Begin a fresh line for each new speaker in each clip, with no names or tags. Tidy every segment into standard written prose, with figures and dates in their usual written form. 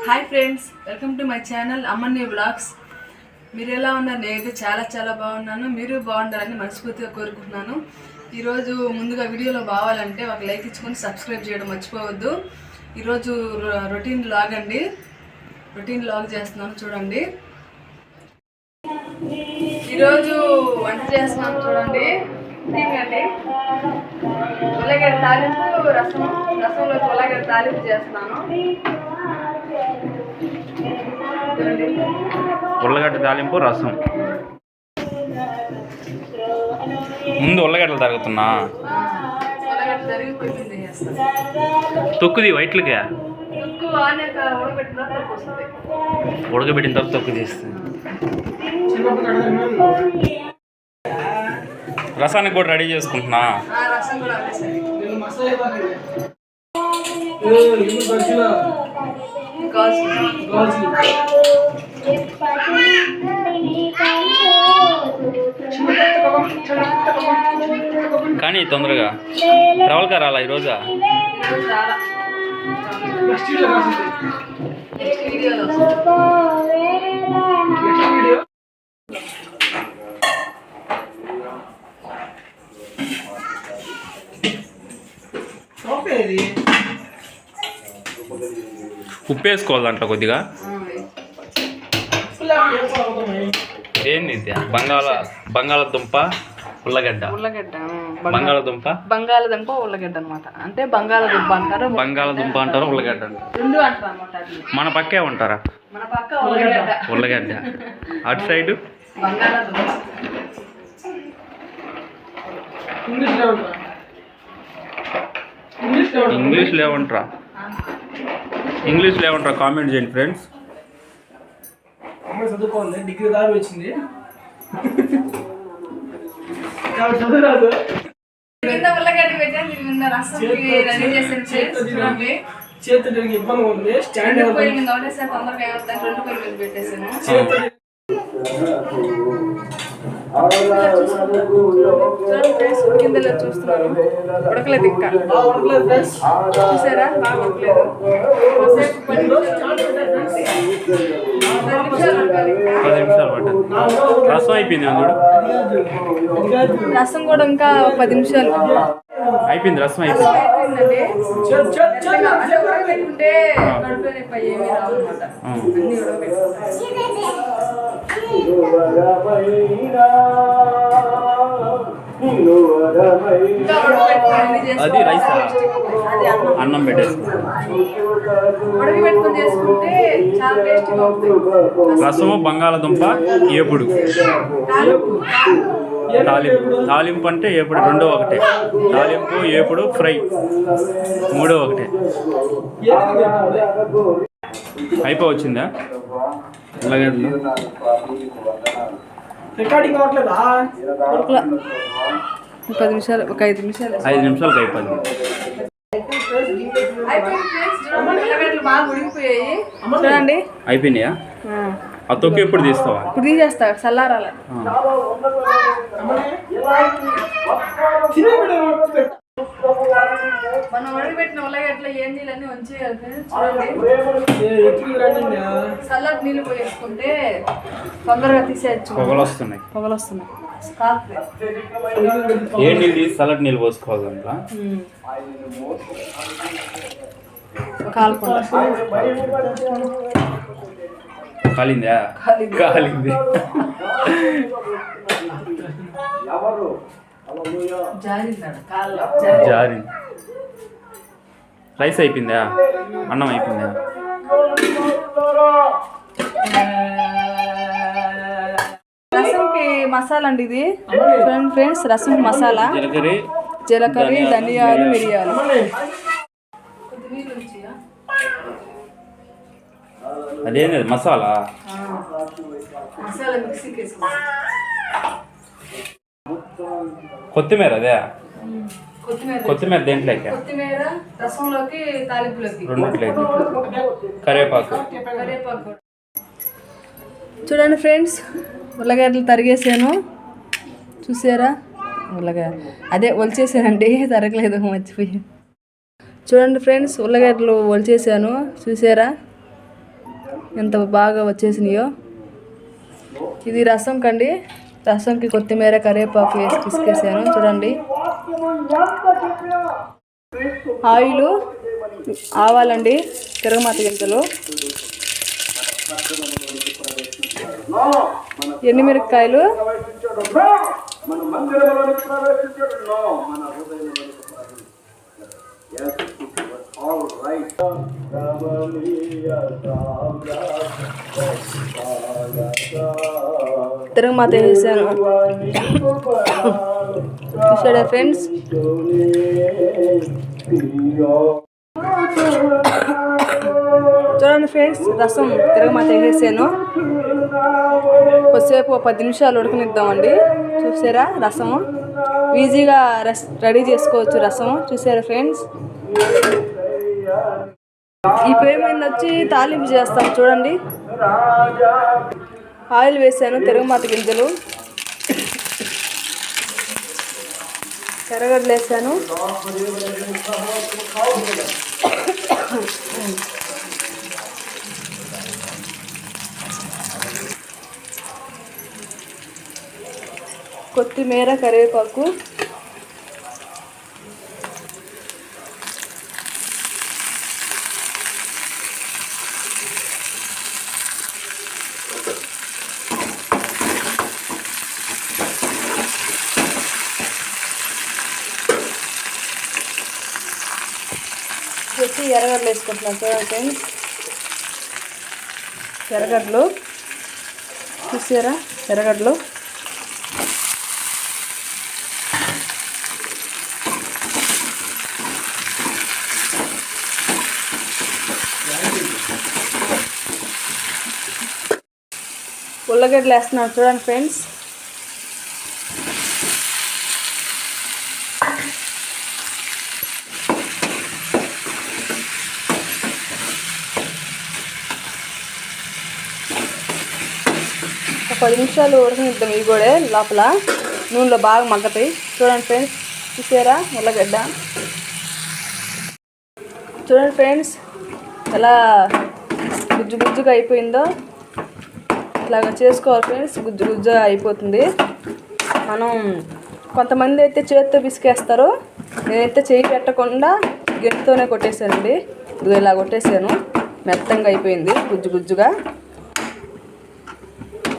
Hi friends, welcome to my channel అమ్మని vlogs. మీరు ఎలా ఉన్నారు? నేనైతే చాలా బాగున్నాను. మీరు బాగుండాలని మనస్ఫూర్తిగా కోరుకుంటున్నాను. ఈరోజు ముందుగా వీడియోలో బావాలంటే ఒక లైక్ ఇచ్చుకొని సబ్స్క్రైబ్ చేయడం మర్చిపోవద్దు. ఈరోజు రొటీన్ వ్లాగ్ అండి. రొటీన్ వ్లాగ్ చేస్తున్నాను చూడండి. ఈరోజు వంట చేస్తున్నాను చూడండి. అండి ఉల్లగడ్డ తాలింపు, రసంలో ఉల్లగడ్డ తాలింపు చేస్తున్నాను.
ఉల్లగడ్డ తాలింపు రసం. ముందు ఉల్లగడ్డలు తరుగుతున్నా. తొక్కుది వైట్లకి ఉడకబెట్టిన తర్వాత తొక్కు తీస్తుంది. రసానికి కూడా రెడీ చేసుకుంటున్నా. కానీ తొందరగా ట్రావెల్గా రాలా ఈరోజు. ఉప్పు వేసుకోవాలి దాంట్లో కొద్దిగా. ఏంది ఇది? బంగాళదుంప ఉల్లగడ్డ.
బంగాళదుంప ఉల్లగడ్డ అనమాట. అంటే బంగాళదుంప అంటారు,
ఉల్లగడ్డ
రెండు అంటారు అనమాట.
మన పక్కే ఉంటారా?
మన పక్క ఉల్లగడ్డ.
అటు సైడ్
బంగాళదుంప.
ఇంగ్లీష్లో ఏమంటారా కామెంట్ చేయండి ఫ్రెండ్స్.
చదువుకోండి, డిగ్రీ దాకా వచ్చింది. చదువురాదు. చేతి ఇబ్బంది ఉంది. స్టాండ్
కిందలో చూస్తున్నాను. ఉడకలేదు ఇంకా. చూసారా? బాగా ఉడకలేదు.
10 నిమిషాలు పట్టింది. రసం అయిపోయింది అందులో.
రసం కూడా ఇంకా 10 నిమిషాలు
అయిపోయింది. రసం అయిపోయింది.
ఉడకబెట్టుకుంటే కడుపులో నొప్పి ఏమీ రావు అనమాట. అన్ని
అది రైస్ అన్నం పెట్టేసుకుంటాం.
ఉడకబెట్టుకుని చేసుకుంటే చాలా టేస్టీగా ఉంటుంది.
రసము బంగాళదుంప ఏపుడు తాలింపు అంటే ఏపుడు రెండో ఒకటే. తాలింపు ఏపుడు ఫ్రై మూడో ఒకటే. అయిపోవచ్చిందా ఉల్లగడ్డలు?
రికార్డింగ్ అవ్వట్లేదా?
10 నిమిషాలు, ఒక 5 నిమిషాలు.
5 నిమిషాలకు అయిపోయింది.
బాగా ఉడికిపోయాయి చూడండి.
అయిపోయినాయా? ఆ తొక్కు ఎప్పుడు తీస్తావా?
ఇప్పుడు తీసేస్తా, చల్లారాల. మనం ఉడకబెట్టిన ఉల్లగడ్డలో ఏం నీళ్ళన్నీ వంచేయాలి చూడండి. చల్లటి నీళ్ళు పోయేసుకుంటే తొందరగా తీసేయచ్చు.
పొగలు వస్తున్నాయి. ఏ నీళ్ళు తీసి చల్లటి నీళ్ళు పోసుకోవాలి దాంట్లో. కాలిందా? కాలింది. జారింది. రైస్ అయిపోయిందా? అన్నం అయిపోయిందా?
రసంకి మసాలా అండి ఇది. చూడండి ఫ్రెండ్స్, రసం మసాలా జీలకర్ర, ధనియాలు, మిరియాలు.
అదేంది మసాలా? కొత్తిమీర. అదే కొత్తిమీర దేంట్లోకి?
కొత్తిమీర రసంలోకి, తాలింపులోకి,
రెండిట్లోకి. కరివేపాకు.
చూడండి ఫ్రెండ్స్, ఉల్లగడ్డలు తరిగేసాను చూసారా? ఉల్లగడ్డ అదే ఒలిచేసానండి, తరగలేదు, మర్చిపోయాను. చూడండి ఫ్రెండ్స్, ఉల్లగడ్డలు ఒలిచేసాను చూసారా? ఎంత బాగా వచ్చేసినాయో. ఇది రసం కండి, రసంకి కొత్తిమీర కరివేపాకు వేసి పిసికేసాను చూడండి. ఆయిలు, ఆవాలండి, తిరగమాత గింజలు, ఎండుమిరపకాయలు, తిరగమాత వేసాను. చూసాడా ఫ్రెండ్స్? చూడండి ఫ్రెండ్స్, రసం తిరగమాత వేసాను. కొద్దిసేపు 10 నిమిషాలు ఉడకనిద్దామండి. చూసారా రసము ఈజీగా రెడీ చేసుకోవచ్చు. రసము చూసారా ఫ్రెండ్స్? ఈ పేమెంట్ వచ్చి తాలింపు చేస్తాం చూడండి. ఆయిల్ వేసాను, తిరగమాత గింజలు, ఎర్రగడ్డలు వేసాను, కొత్తిమీర కరివేపాకు, వచ్చి ఎర్రగడ్డలు వేసుకుంటున్నాను చూడండి ఫ్రెండ్స్. ఎర్రగడ్డలు చూసారా? ఎర్రగడ్డలు ఉల్లగడ్డలు వేస్తున్నాను చూడండి ఫ్రెండ్స్. ఒక 10 నిమిషాలు ఉడకనిద్దాం. ఇవి కూడా లోపల నూనెలో బాగా మగ్గతాయి చూడండి ఫ్రెండ్స్. చూసారా ఉల్లగడ్డ? చూడండి ఫ్రెండ్స్ ఎలా గుజ్జు గుజ్జుగా అయిపోయిందో. ఇట్లాగా చేసుకోవాలి ఫ్రెండ్స్, గుజ్జు గుజ్జుగా అయిపోతుంది. మనం కొంతమంది అయితే చేతితో పిసికేస్తారు, నేనైతే చేయి పెట్టకుండా గెంటుతోనే కొట్టేసానండి. ఇది ఇలా కొట్టేసాను, మెత్తంగా అయిపోయింది గుజ్జు గుజ్జుగా.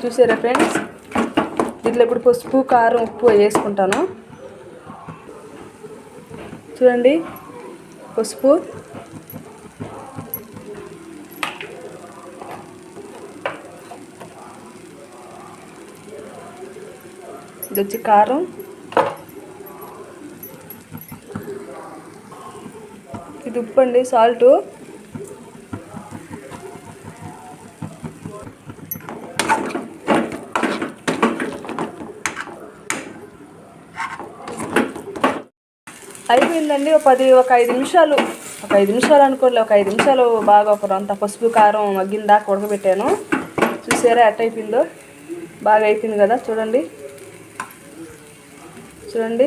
చూసారా ఫ్రెండ్స్? దీంట్లో ఇప్పుడు పసుపు, కారం, ఉప్పు వేసుకుంటాను చూడండి. పసుపు, ఇది వచ్చి కారం, ఇది ఉప్పు అండి, సాల్టు, అయిపోయిందండి. ఒక 5 నిమిషాలు, ఒక 5 నిమిషాలు అనుకోలే, ఒక 5 నిమిషాలు బాగా అంత పసుపు కారం మగ్గిన దాకా ఉడకబెట్టాను. చూసారా ఎట్ అయిపోయిందో? బాగా అయిపోయింది కదా చూడండి. చూడండి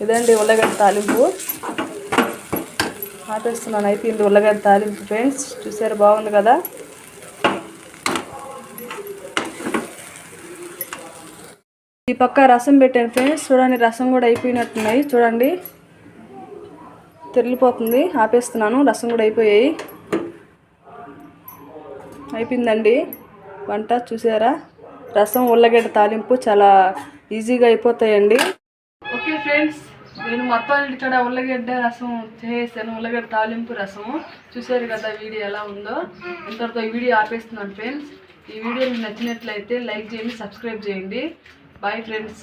ఇదండి ఉల్లగడ్డ తాలింపు. ఆపేస్తున్నాను, అయిపోయింది ఉల్లగడ్డ తాలింపు ఫ్రెండ్స్. చూసారా బాగుంది కదా? ఈ పక్క రసం పెట్టాను ఫ్రెండ్స్. చూడండి రసం కూడా అయిపోయినట్టున్నాయి చూడండి, తెరిలిపోతుంది. ఆపేస్తున్నాను, రసం కూడా అయిపోయాయి. అయిపోయిందండి వంట. చూసారా రసం ఉల్లగడ్డ తాలింపు చాలా ఈజీగా అయిపోతాయండి. ఓకే ఫ్రెండ్స్, నేను మొత్తం ఇక్కడ ఉల్లగడ్డ రసం చేసాను, ఉల్లగడ్డ తాలింపు రసము. చూసారు కదా వీడియో ఎలా ఉందో. ఇంతటితో ఈ వీడియో ఆపేస్తున్నాను ఫ్రెండ్స్. ఈ వీడియో మీకు నచ్చినట్లయితే లైక్ చేయండి, సబ్స్క్రైబ్ చేయండి. Bye friends.